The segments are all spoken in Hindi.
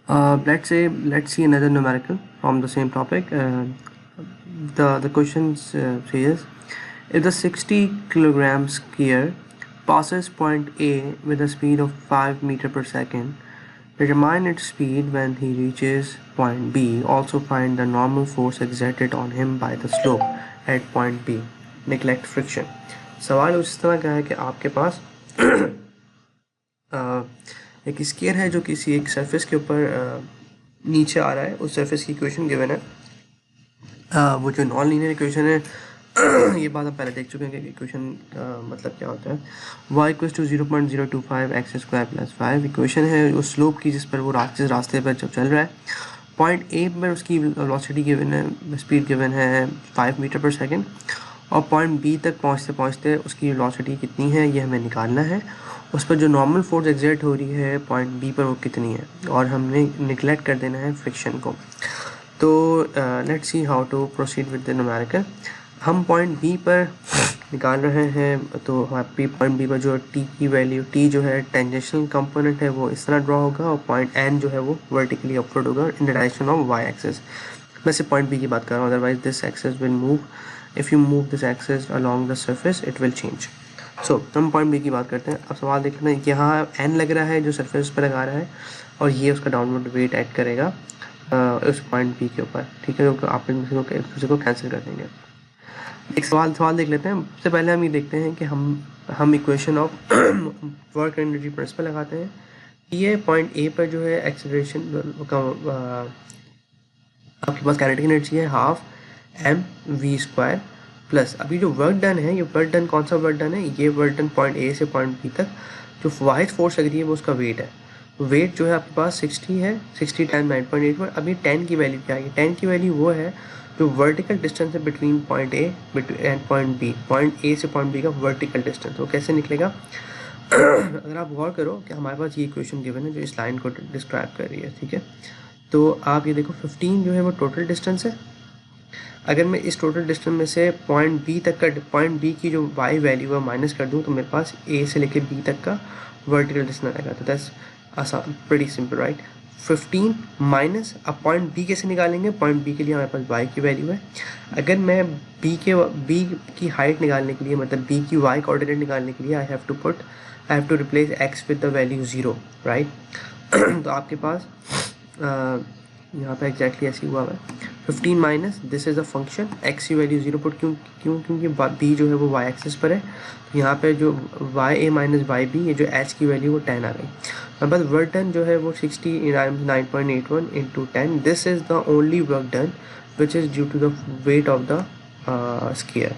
Let's see another numerical from the same topic. The question says, if the 60 kilogram skier passes point A with a speed of 5 meter per second, determine its speed when he reaches point B. Also find the normal force exerted on him by the slope at point B. Neglect friction. सवाल उस तरह का है कि आपके पास एक स्केयर है जो किसी एक सरफेस के ऊपर नीचे आ रहा है. उस सरफेस की इक्वेशन गिवन है. वो जो नॉन लीनियर इक्वेशन है ये बात हम पहले देख चुके हैं कि इक्वेशन का मतलब क्या होता है. y equal to 0.025 x square plus 5 equation है उस स्लोप की जिस पर वो जिस रास्ते पर जब चल रहा है. पॉइंट ए पर उसकी वेलोसिटी गिवन है, स्पीड गिवन है 5 मीटर पर सेकेंड, और पॉइंट बी तक पहुंचते पहुंचते उसकी वेलोसिटी कितनी है ये हमें निकालना है. उस पर जो नॉर्मल फोर्स एग्जर्ट हो रही है पॉइंट बी पर वो कितनी है, और हमने निगलेक्ट कर देना है फ्रिक्शन को. तो let's see how to proceed with the numerical. हम पॉइंट बी पर निकाल रहे हैं. तो पॉइंट बी पर जो टी की वैल्यू, टी जो है टेंजेंशियल कंपोनेंट है वो इस तरह ड्रॉ होगा, और पॉइंट एन जो है वो वर्टिकली अपवर्ड होगा in the direction of Y axis. मैं सिर्फ पॉइंट बी की बात कर रहा हूँ, otherwise this axis will move. If you move this axis along the surface it will change. So हम पॉइंट बी की बात करते हैं. अब सवाल देख लेते हैं कि यहाँ एन लग रहा है जो सरफेस पर लगा रहा है, और ये उसका डाउनवर्ड वेट ऐड करेगा उस पॉइंट बी के ऊपर. ठीक है, तो आप किसी को कैंसिल कर देंगे. एक सवाल देख लेते हैं. सबसे पहले हम ये देखते हैं कि हम equation of work energy principal लगाते हैं. ये पॉइंट ए पर जो है एक्सेलरेशन का आपके पास काइनेटिक एनर्जी है half m we square plus अभी जो वर्क डन है, ये वर्क डन कौन सा वर्क डन है, ये वर्क डन पॉइंट ए से पॉइंट बी तक जो वाइज फोर्स लग रही है वो उसका वेट है. वेट जो है आपके पास 60 है, 60 टाइम 9.81. अभी 10 की वैल्यू क्या है? 10 की वैल्यू वो है जो वर्टिकल डिस्टेंस है between point A and point B. Point A से पॉइंट बी का वर्टिकल डिस्टेंस वो कैसे निकलेगा? अगर आप गौर करो कि हमारे पास ये इक्वेशन गिवन है जो इस लाइन को डिस्क्राइब कर रही है. ठीक है, तो आप ये देखो 15 जो है वो टोटल डिस्टेंस है. अगर मैं इस टोटल डिस्टेंस में से पॉइंट बी तक का पॉइंट बी की जो वाई वैल्यू है माइनस कर दूँ तो मेरे पास ए से लेके बी तक का वर्टिकल डिस्टेंस आएगा. तो दैट्स आसान, प्रीटी सिंपल, राइट. 15 माइनस, अब पॉइंट बी कैसे निकालेंगे? पॉइंट बी के लिए हमारे पास वाई की वैल्यू है. अगर मैं बी की हाइट निकालने के लिए, मतलब बी की वाई कोऑर्डिनेट निकालने के लिए I have to replace x with the value 0, right. तो आपके पास यहाँ पे एग्जैक्टली ऐसे हुआ है. 15 minus this is a function, x की वैल्यू 0 पुट क्योंकि बी जो है वो वाई एक्सिस पर है. तो यहाँ पे जो वाई ए माइनस वाई बी, ये जो एच की वैल्यू वो 10 आ गई. बस वर्क डन जो है वो 60 9.81 into 10. This is the only work done which is due to the weight of the square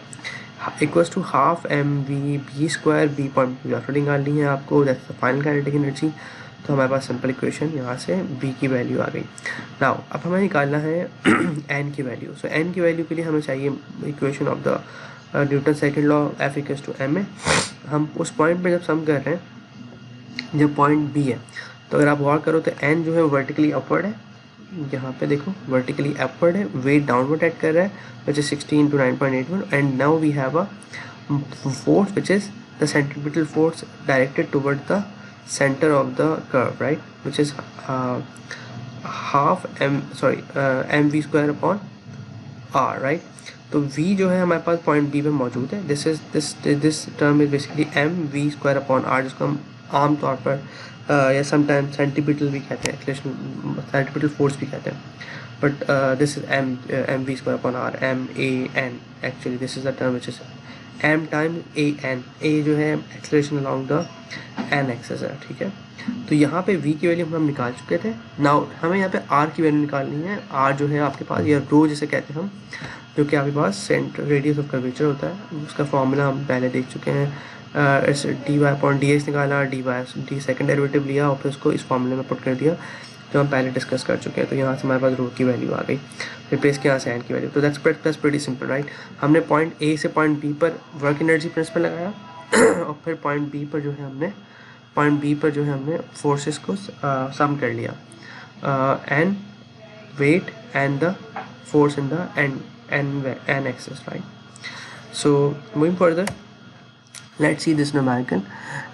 equals to half m v b square. B point निकालनी है आपको, that's the final kinetic energy. तो हमारे पास सिंपल इक्वेशन यहाँ से b की वैल्यू आ गई. नाउ अब हमें निकालना है n की वैल्यू. सो n की वैल्यू के लिए हमें चाहिए equation of the Newton second law F equals to m है. हम उस पॉइंट पे जब सम कर रहे हैं जब पॉइंट b है, तो अगर आप गौर करो तो n जो है वर्टिकली अपवर्ड है. यहाँ पे देखो वर्टिकली अपवर्ड है, वेट डाउनवर्ड एड कर रहा है which is 60 into 9.81. And now we have a force which is the centripetal force directed toward the center of the curve, right, which is half mv square upon r, right. तो v जो है हमारे पास पॉइंट b पे मौजूद है. This term is basically m we square upon r, जिसको हम आमतौर पर या समटाइम सेंटीपिटल भी कहते हैं, सेंटीपिटल फोर्स भी कहते हैं. But this is M we square upon R, M A N. Actually this is the term which is m time A N. A जो है acceleration along the N axis है. ठीक है, तो यहाँ पे v की वैल्यू हम निकाल चुके थे. नाउ हमें यहाँ पे r की वैल्यू निकालनी है. r जो है आपके पास, या रो जिसे कहते हैं हम, जो कि आपके पास सेंटर रेडियस ऑफ कर्वेचर होता है. उसका फॉर्मूला हम पहले देख चुके हैं. D y upon d x निकाला, डी सेकेंड डेरिवेटिव लिया और फिर उसको इस फॉर्मूले में पुट कर दिया जो हम पहले डिस्कस कर चुके हैं. तो यहाँ से हमारे पास रो की वैल्यू आ गई, रिप्लेस किया यहाँ से एन की वैल्यू. तो दैट्स प्रीटी सिंपल, राइट. हमने पॉइंट ए से पॉइंट बी पर वर्क एनर्जी प्रिंसिपल लगाया और फिर पॉइंट बी पर जो है हमने फोर्सेस को सम कर लिया, n weight and the force in the n axis, right? So moving further, let's see this numerical.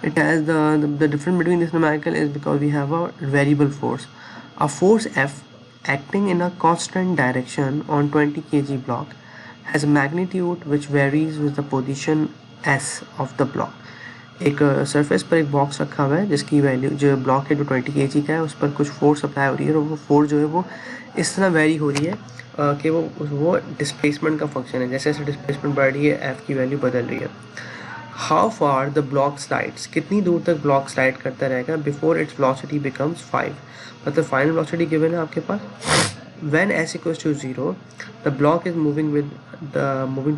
It has the difference between this numerical is because we have a variable force. A force F acting in a constant direction on 20 kg block has a magnitude which varies with the position S of the block. एक सरफेस पर एक बॉक्स रखा हुआ है जिसकी वैल्यू जो ब्लॉक है जो 20 kg का है उस पर कुछ फोर्स अप्लाई हो रही है और वो फोर्स जो है वो इस तरह वेरी हो रही है कि वो डिस्प्लेसमेंट का फंक्शन है। जैसे जैसे डिस्प्लेसमेंट बढ़ रही है एफ की वैल्यू बदल रही है। How far the block slides, कितनी दूर तक ब्लॉक स्लाइड करता रहेगा बिफोर इट्स वेलोसिटी बिकम्स 5, मतलब फाइनल वेलोसिटी गिवन है आपके पास। When s equals to 0, the block is moving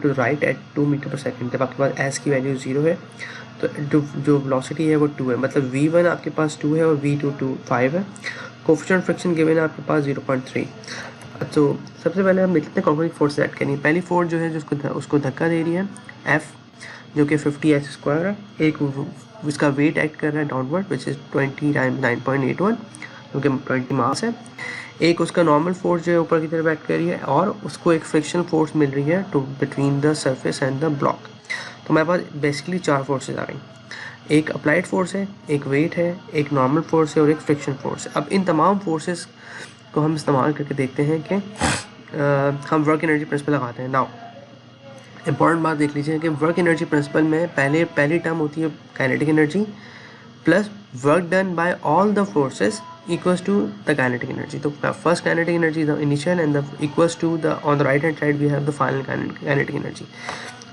to the right at 2 metre पर सेकेंड। जब आपके पास s की वैल्यू 0 है तो जो वेलोसिटी है वो 2 है, मतलब v1 आपके पास 2 है और v2 5 है। कोफिशिएंट फ्रिक्शन गिवन है आपके पास 0.3। तो सबसे पहले हम लिखते हैं कॉम्पोनेंट फोर्स ऐड करनी है। पहली फोर्स जो है जो उसको धक्का दे रही है f जो कि 50s² है। एक उसका वेट एक्ट कर रहा है डाउनवर्ड विच इज़ 20 टाइम्स 9.81 क्योंकि 20 मास है। एक उसका नॉर्मल फोर्स जो है ऊपर की तरफ एक्ट कर रही है और उसको एक फ्रिक्शनल फोर्स मिल रही है to between the surface and the block. तो हमारे पास बेसिकली 4 फोर्सेज आ गई। एक अप्लाइड फोर्स है, एक वेट है, एक नॉर्मल फोर्स है और एक फ्रिक्शन फोर्स है। अब इन तमाम फोर्सेस को हम इस्तेमाल करके देखते हैं कि हम वर्क एनर्जी प्रिंसिपल लगाते हैं। नाउ इंपॉर्टेंट बात देख लीजिए कि वर्क एनर्जी प्रिंसिपल में पहली टर्म होती है kinetic energy plus work done by all the forces equals to the kinetic energy. तो first kinetic energy the initial and the equals to the on the right hand side we have the final kinetic energy.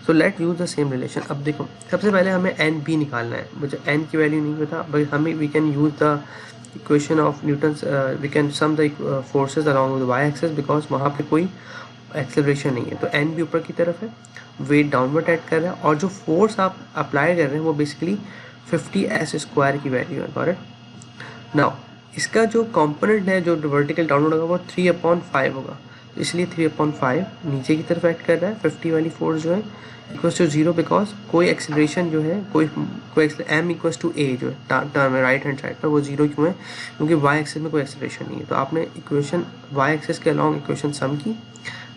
So let's use the same relation. अब देखो सबसे पहले हमें NB निकालना है। मुझे N की वैल्यू नहीं पता बट हमें we can use the equation of Newton's we can sum the forces along the y axis because वहाँ पे कोई एक्सेलरेशन नहीं है। तो NB ऊपर की तरफ है, वेट डाउनवर्ड एक्ट कर रहा है और जो फोर्स आप अप्लाई कर रहे हैं वो बेसिकली 50s² की वैल्यू है। करेक्ट। नाउ इसका जो कंपोनेंट है जो वर्टिकल डाउनवर्ड होगा वो 3/5 होगा, तो इसलिए 3/5 नीचे की तरफ एक्ट कर रहा है। 50 वाली फोर्स जो है इक्वल्स टू 0 बिकॉज कोई एक्सेलरेशन जो है कोई m इक्वल्स टू a जो है टर्म है राइट हैंड साइड पर वो 0 क्यों है क्योंकि y एक्सिस में कोई एक्सेलरेशन नहीं है। तो आपने इक्वेशन y एक्सिस के अलॉन्ग इक्वेशन सम की,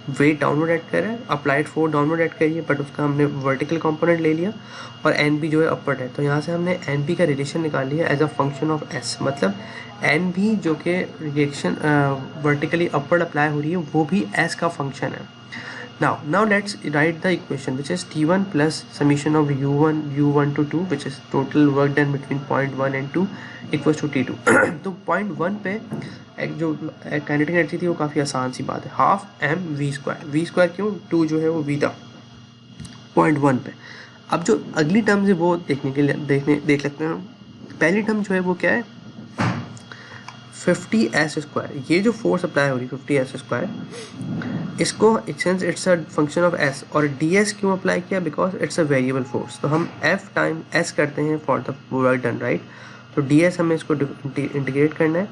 वेट डाउनवर्ड एक्ट कर रहा है, अप्लाइड फोर्स डाउनवर्ड एक्ट करिए बट उसका हमने वर्टिकल कंपोनेंट ले लिया और NB जो है अपवर्ड है। तो यहाँ से हमने NB का रिलेशन निकाल लिया as a function of S, मतलब NB जो कि रिएक्शन वर्टिकली अपवर्ड अप्लाई हो रही है वो भी S का फंक्शन है। now let's write the equation which is T1 plus summation of U1 to 2 which is total work done between point 1 and 2 equals to T2। तो point 1 पे एक जो काइनेटिक एनर्जी थी वो काफ़ी आसान सी बात है, हाफ v² क्यों 2 जो है वो v था point 1 पे। अब जो अगली टर्म है वो देखने के लिए देख लेते हैं। पहली टर्म जो है वो क्या है 50s²। ये जो फोर्स अप्लाई हो रही है 50s², इसको since it's a function of s और ds क्यों अप्लाई किया because it's a variable force, तो हम f टाइम s करते हैं for the work done right. तो ds हमें इसको इंटीग्रेट करना है।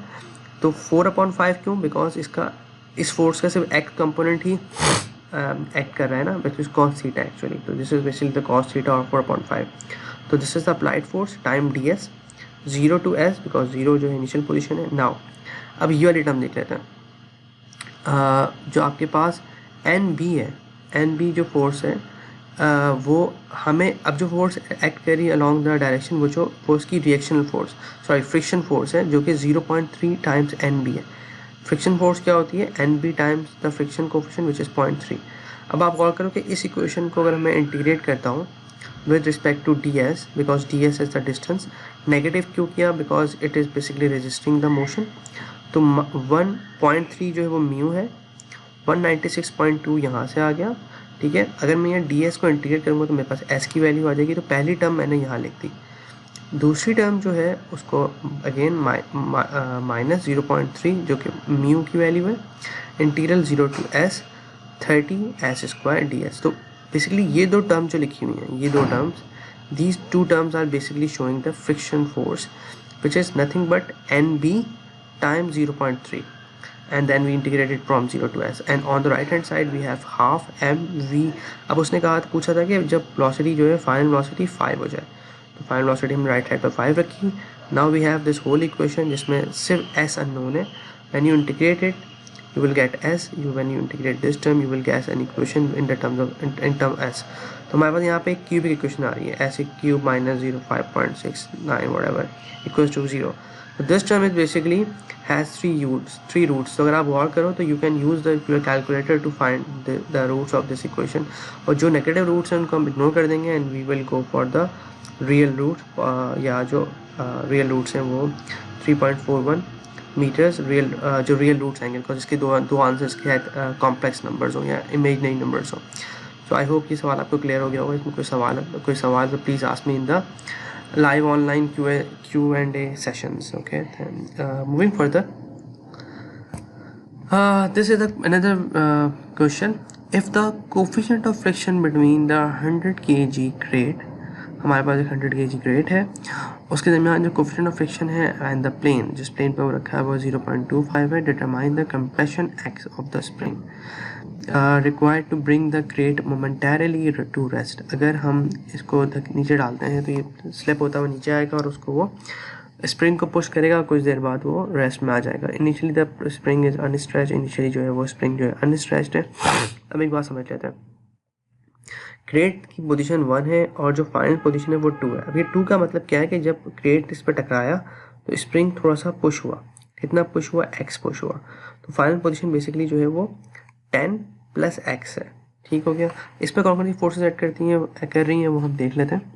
तो 4/5 क्यों बिकॉज इसका इस फोर्स का सिर्फ x कंपोनेंट ही एक्ट कर रहा है ना which is cos theta actually. तो this is basically the cos theta और 4/5। तो this is the applied force time ds 0 to s because 0 जो है इनिशियल पोजीशन है। नाउ अब ये वाली टर्म देख लेते हैं। जो आपके पास NB है, NB जो फोर्स है वो हमें अब जो फोर्स एक्ट करी अलॉन्ग द डायरेक्शन वो जो फोर्स की रिएक्शनल फोर्स फ्रिक्शन फोर्स है जो कि 0.3 टाइम्स NB है। फ्रिक्शन फोर्स क्या होती है NB times the friction coefficient which is 0.3। अब आप गौर करो कि इस इक्वेशन को अगर मैं इंटीग्रेट करता हूँ with respect to ds because ds is the distance, negative क्यों किया because it is basically resisting the motion. तो 1.3 जो है वो म्यू है, 196.2 यहाँ से आ गया। ठीक है, अगर मैं यहाँ ds को इंटीग्रेट करूँगा तो मेरे पास s की वैल्यू आ जाएगी। तो पहली टर्म मैंने यहाँ लिख दी। दूसरी टर्म जो है उसको अगेन माइनस 0.3 जो कि म्यू की वैल्यू है, integral 0 to s 30s² ds। तो बेसिकली ये दो टर्म जो लिखी हुई हैं ये दो terms these two terms are basically showing the friction force which is nothing but NB times 0.3 and then we integrate it from 0 to s and on the right hand side we have half mv। अब उसने पूछा था कि जब वेलोसिटी जो है फाइनल वेलोसिटी 5 हो जाए तो फाइनल वेलोसिटी हमने राइट साइड पर 5 रखी। Now we have this whole equation जिसमें सिर्फ s अननोन है। When you integrate it you will get s, when you integrate this term you will get an equation in the terms of in term s। तो हमारे पास यहाँ पे एक क्यूबिक इक्वेशन आ रही है s³ minus 05.69 whatever equals to 0। This term is basically has three roots. तो अगर आप गौर करो तो you can use the your calculator to find the roots of this equation, और जो नेगेटिव रूट्स हैं उनको हम इग्नोर कर देंगे and we will go for the real root, या जो रियल रूट्स हैं वो 3.41 मीटर्स रियल, जो रियल रूट्स आएंगे, बिकॉज इसके दो आंसर्स के कॉम्प्लेक्स नंबर्स हो या इमेजनरी नंबर्स हो। सो आई होप ये सवाल आपको क्लियर हो गया होगा। इसमें कोई सवाल तो please ask me in the live online Q&A sessions. Okay, then moving further, this is another question. If the coefficient of friction between the 100 kg crate, हमारे पास एक 100 kg crate है, उसके दरमियान जो coefficient of friction है and the plane, जिस plane पे वो रखा है वो 0.25 है, determine the compression x of the spring required to bring the crate momentarily to rest. अगर हम इसको नीचे डालते हैं तो ये स्लिप होता हुआ नीचे आएगा और उसको वो स्प्रिंग को पुश करेगा, कुछ देर बाद वो रेस्ट में आ जाएगा। Initially the spring is unstretched, initially जो है वो स्प्रिंग जो है अनस्ट्रेच्ड है। अब एक बात समझ लेते हैं, क्रेट की पोजीशन 1 है और जो फाइनल पोजीशन है वो 2 है। अब ये 2 का मतलब क्या है कि जब क्रेट इस पर टकराया तो स्प्रिंग थोड़ा सा पुश हुआ, कितना पुश हुआ, x पुश हुआ। तो फाइनल पोजीशन बेसिकली जो है वो 10 + x है। ठीक हो गया। इस पर कौन कौन सी फोर्सेज ऐड कर रही हैं वो हम देख लेते हैं।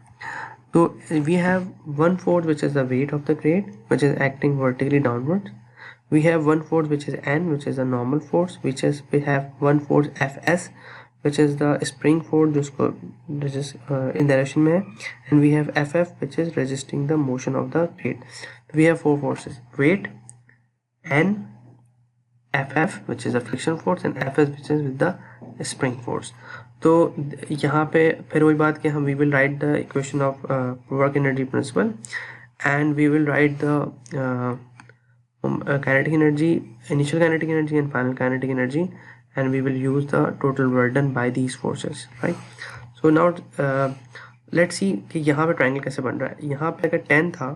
तो we have one force which is the weight of the crate which is acting vertically downwards. We have one force which is n which is the normal force, which is we have one force Fs which is the spring force जिसको इन डायरेक्शन में है, and we have Ff which is resisting the motion of the crate. We have four forces, weight, n, Ff which is the friction force and Fs which is with the spring force। तो यहाँ पे फिर वही बात कि हम we will write the equation of work energy principle and we will write the kinetic energy, initial kinetic energy and final kinetic energy, and we will use the total work done by these forces, right? So now let's see कि यहाँ पे ट्राइंगल कैसे बन रहा है। यहाँ पे अगर 10 था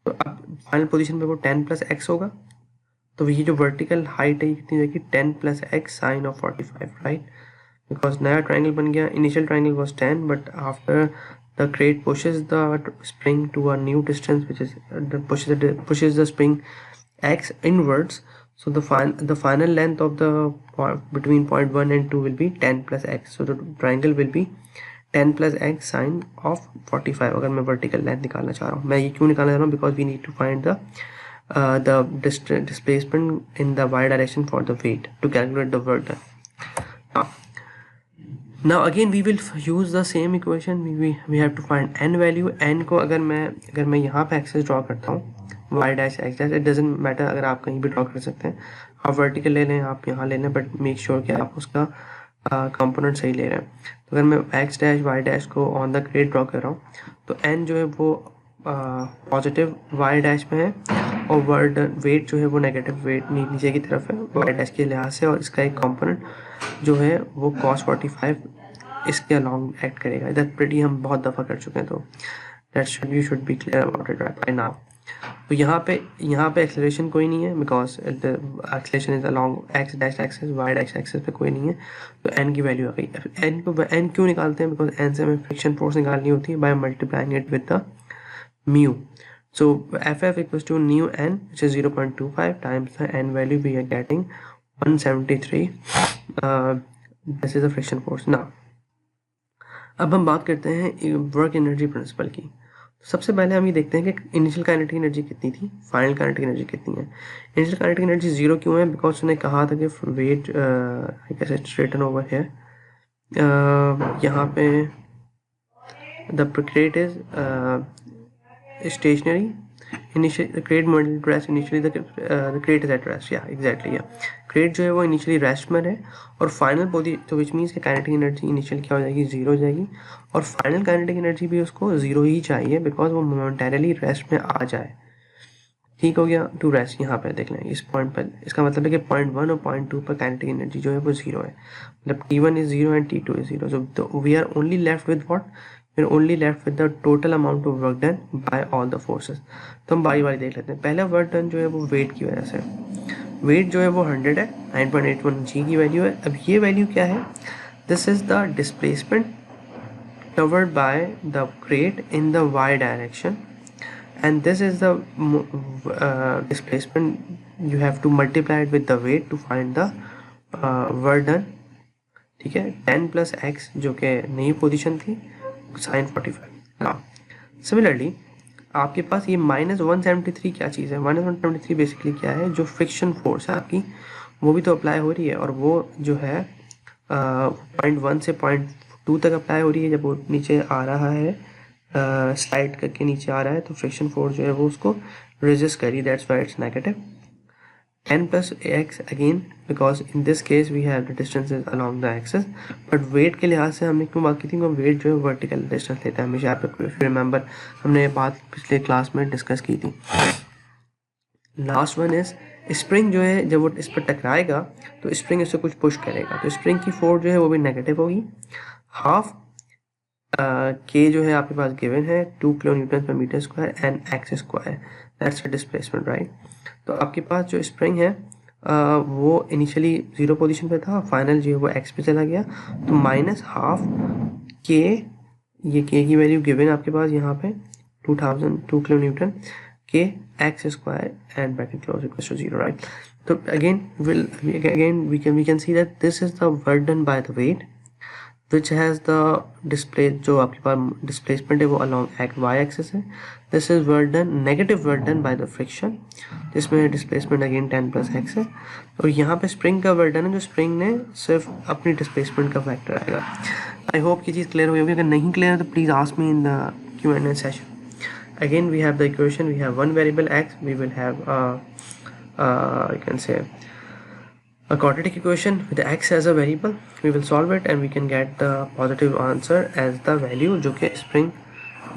तो अब फाइनल पोजीशन पे वो 10 + x होगा, तो ये जो वर्टिकल हाइट है कितनी होगी, 10 + x sin of 45, right? Because नया ट्राइंगल बन गया। Initial triangle was 10 but after the crate pushes the spring to a new distance which is pushes the spring x inwards, so the final length of the between point 1 and 2 will be 10 + x, so the triangle will be 10 + x sin of 45। अगर मैं वर्टिकल लेंथ निकालना चाह रहा हूँ, मैं ये क्यों निकालना चाह रहा हूँ, because we need to find the displacement in the y direction for the weight to calculate the work done. Now again we will use the same equation. We have to find n value। n को अगर मैं यहाँ पे एक्सेस ड्रॉ करता हूँ y dash x dash, it doesn't matter, अगर आप कहीं भी ड्रॉ कर सकते हैं, आप वर्टिकल ले लें, आप यहाँ ले लें, बट मेक श्योर कि आप उसका कंपोनेंट सही ले रहे हैं। तो अगर मैं x dash y dash को ऑन द क्रेट ड्रॉ कर रहा हूँ तो n जो है वो पॉजिटिव y डैश में है और वेट जो है वो नेगेटिव वेट नीचे की तरफ है y डैश के लिहाज से, और इसका एक कंपोनेंट जो है वो cos 45 इसके अलॉन्ग एक्ट करेगा। इधर प्रीटी हम बहुत दफ़ा कर चुके हैं, तो that you should be clear about it by now. तो यहाँ पे एक्सेलरेशन कोई नहीं है, because acceleration is along x dash axis, y dash axis पे कोई नहीं है। तो एन की वैल्यू आ गई। एन क्यों निकालते हैं, बिकॉज एन से हमें फ्रिक्शन फोर्स निकालनी होती है by multiplying it with the mu। So Ff equals to nu n, which is 0.25 times the n value we are getting 173। this is the friction force। now अब हम बात करते हैं वर्क एनर्जी प्रिंसिपल की। तो सबसे पहले हम ये देखते हैं कि इनिशियल काइनेटिक एनर्जी कितनी थी, फाइनल काइनेटिक एनर्जी कितनी है। इनिशियल काइनेटिक एनर्जी 0 क्यों है, बिकॉज उसने कहा था कि wait I guess it's written over here, यहाँ पे the crate is stationary, initially the crate moved at rest, initially the crate is at rest, yeah exactly, yeah crate जो है वो initially rest में है और final पोजीशन, तो which means कि kinetic energy initial क्या हो जाएगी, 0 हो जाएगी, और final kinetic energy भी उसको 0 ही चाहिए बिकॉज वो momentarily rest में आ जाए। ठीक हो गया, टू रेस्ट। यहाँ पे देख लें इस पॉइंट पर, इसका मतलब है कि पॉइंट 1 और पॉइंट 2 पर काइनेटिक एनर्जी जो है वो 0 है, मतलब T1 is 0 and T2 is 0। So we are only left with what, we are only left with the total amount of work done by all the forces. तो हम बारी बारी देख लेते हैं। पहला वर्क डन जो है वो वेट की वजह से, वेट जो है वो 100 है, 9.81 g की वैल्यू है। अब ये वैल्यू क्या है, this is the displacement covered by the crate in the y direction and this is the displacement. You have to multiply it with the weight to find the work done. ठीक है, 10 + x जो कि नई पोजीशन थी sin 45. नाउ सिमिलरली आपके पास ये -173 क्या चीज़ है? -173 बेसिकली क्या है, जो फ्रिक्शन फोर्स है आपकी वो भी तो अप्लाई हो रही है, और वो जो है 0.1 से 0.2 तक अप्लाई हो रही है। जब वो नीचे आ रहा है, स्लाइड करके नीचे आ रहा है, तो फ्रिक्शन फोर्स जो है वो उसको रेजिस्ट करी, that's why it's negative. 10 + x again, because in this case we have the distances along the axis, but weight के लिहाज से हमने क्यों बात की थी? क्योंकि weight जो है वर्टिकल डिस्टेंस लेता है हमेशा। आप रिमेंबर हमने बात पिछले क्लास में डिस्कस की थी। लास्ट वन इज स्प्रिंग जो है, जब वो इस पर टकराएगा तो स्प्रिंग इससे कुछ पुश करेगा, तो स्प्रिंग की फोर्स जो है वो भी नेगेटिव होगी। हाफ के जो है आपके पास गिवन है 2 kN/m² and x square, that's the displacement, right. तो आपके पास जो स्प्रिंग है वो इनिशियली 0 पोजीशन पे था, फाइनल जो है वो x पे चला गया, तो -12 के, ये के की वैल्यू गिवन आपके पास यहाँ पे 2 kN के x square and bracket close equal to 0, right. तो again we can see that this is the work done by the weight which has the display, जो आपके पास डिस्प्लेसमेंट है वो along y axis है। This is work done, negative work done by the friction, जिसमें डिस्प्लेसमेंट अगेन 10 + x है, और यहाँ पे स्प्रिंग का वर्क डन है, जो स्प्रिंग ने सिर्फ अपनी डिस्प्लेसमेंट का फैक्टर आएगा। आई होप ये चीज़ क्लियर हुई होगी। अगर नहीं क्लियर है तो please ask me in the Q&A session. Again we have the equation, we have one variable x, we will have you can say a quadratic equation with x as a variable. We will solve it and we can get the positive answer as the value जो कि स्प्रिंग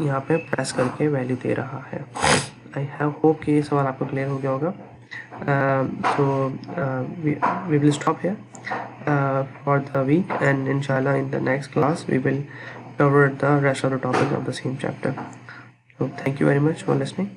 यहाँ पे प्रेस करके वैल्यू दे रहा है। आई हैव होप कि ये सवाल आपको क्लियर हो गया होगा। So we will stop here for the week, and inshallah in the next class we will cover the rest of the topics of the same chapter. So thank you very much for listening.